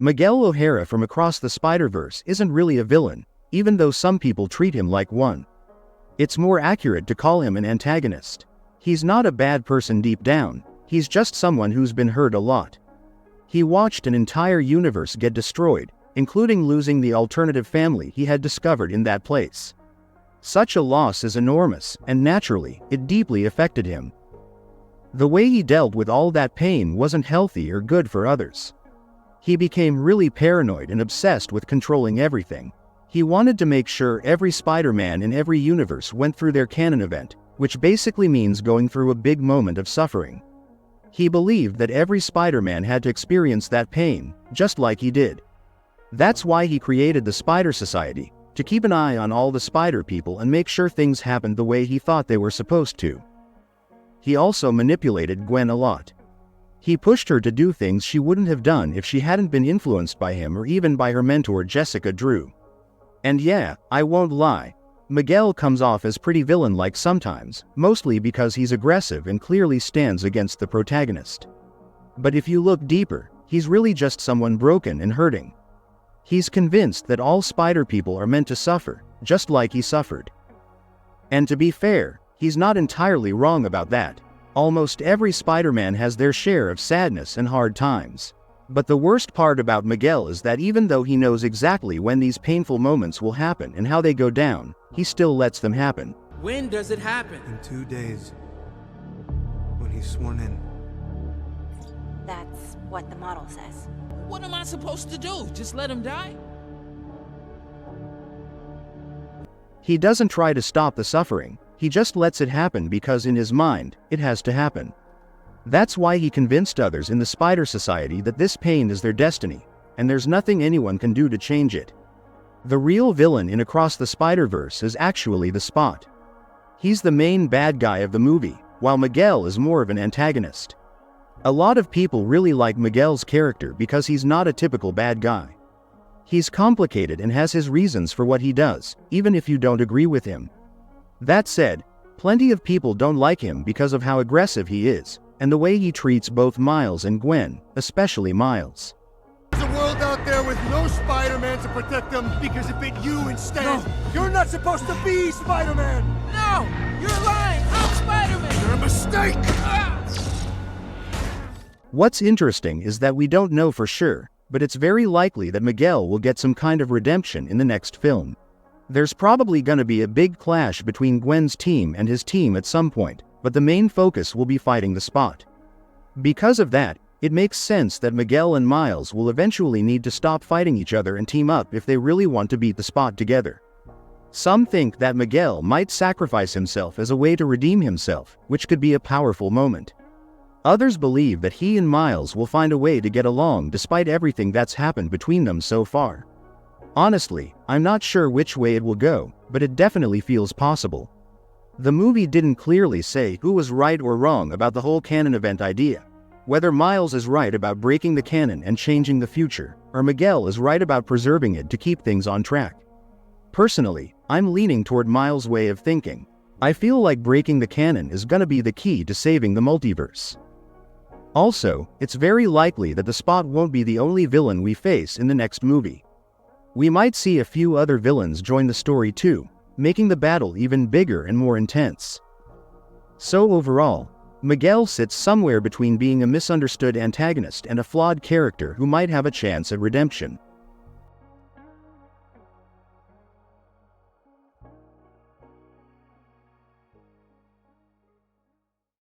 Miguel O'Hara from Across the Spider-Verse isn't really a villain, even though some people treat him like one. It's more accurate to call him an antagonist. He's not a bad person deep down, he's just someone who's been hurt a lot. He watched an entire universe get destroyed, including losing the alternative family he had discovered in that place. Such a loss is enormous, and naturally, it deeply affected him. The way he dealt with all that pain wasn't healthy or good for others. He became really paranoid and obsessed with controlling everything. He wanted to make sure every Spider-Man in every universe went through their canon event, which basically means going through a big moment of suffering. He believed that every Spider-Man had to experience that pain, just like he did. That's why he created the Spider Society, to keep an eye on all the Spider people and make sure things happened the way he thought they were supposed to. He also manipulated Gwen a lot. He pushed her to do things she wouldn't have done if she hadn't been influenced by him or even by her mentor Jessica Drew. And yeah, I won't lie, Miguel comes off as pretty villain-like sometimes, mostly because he's aggressive and clearly stands against the protagonist. But if you look deeper, he's really just someone broken and hurting. He's convinced that all spider people are meant to suffer, just like he suffered. And to be fair, he's not entirely wrong about that. Almost every Spider-Man has their share of sadness and hard times. But the worst part about Miguel is that even though he knows exactly when these painful moments will happen and how they go down, he still lets them happen. When does it happen? In 2 days. When he's sworn in. That's what the model says. What am I supposed to do? Just let him die? He doesn't try to stop the suffering, he just lets it happen because in his mind, it has to happen. That's why he convinced others in the Spider Society that this pain is their destiny, and there's nothing anyone can do to change it. The real villain in Across the Spider-Verse is actually the Spot. He's the main bad guy of the movie, while Miguel is more of an antagonist. A lot of people really like Miguel's character because he's not a typical bad guy. He's complicated and has his reasons for what he does, even if you don't agree with him. That said, plenty of people don't like him because of how aggressive he is, and the way he treats both Miles and Gwen, especially Miles. There's a world out there with no Spider-Man to protect them because it bit you instead. No. You're not supposed to be Spider-Man! No! You're lying! I'm Spider-Man! You're a mistake! Ah! What's interesting is that we don't know for sure, but it's very likely that Miguel will get some kind of redemption in the next film. There's probably gonna be a big clash between Gwen's team and his team at some point, but the main focus will be fighting the Spot. Because of that, it makes sense that Miguel and Miles will eventually need to stop fighting each other and team up if they really want to beat the Spot together. Some think that Miguel might sacrifice himself as a way to redeem himself, which could be a powerful moment. Others believe that he and Miles will find a way to get along despite everything that's happened between them so far. Honestly, I'm not sure which way it will go, but it definitely feels possible. The movie didn't clearly say who was right or wrong about the whole canon event idea. Whether Miles is right about breaking the canon and changing the future, or Miguel is right about preserving it to keep things on track. Personally, I'm leaning toward Miles' way of thinking. I feel like breaking the canon is gonna be the key to saving the multiverse. Also, it's very likely that the Spot won't be the only villain we face in the next movie. We might see a few other villains join the story too, making the battle even bigger and more intense. So overall, Miguel sits somewhere between being a misunderstood antagonist and a flawed character who might have a chance at redemption.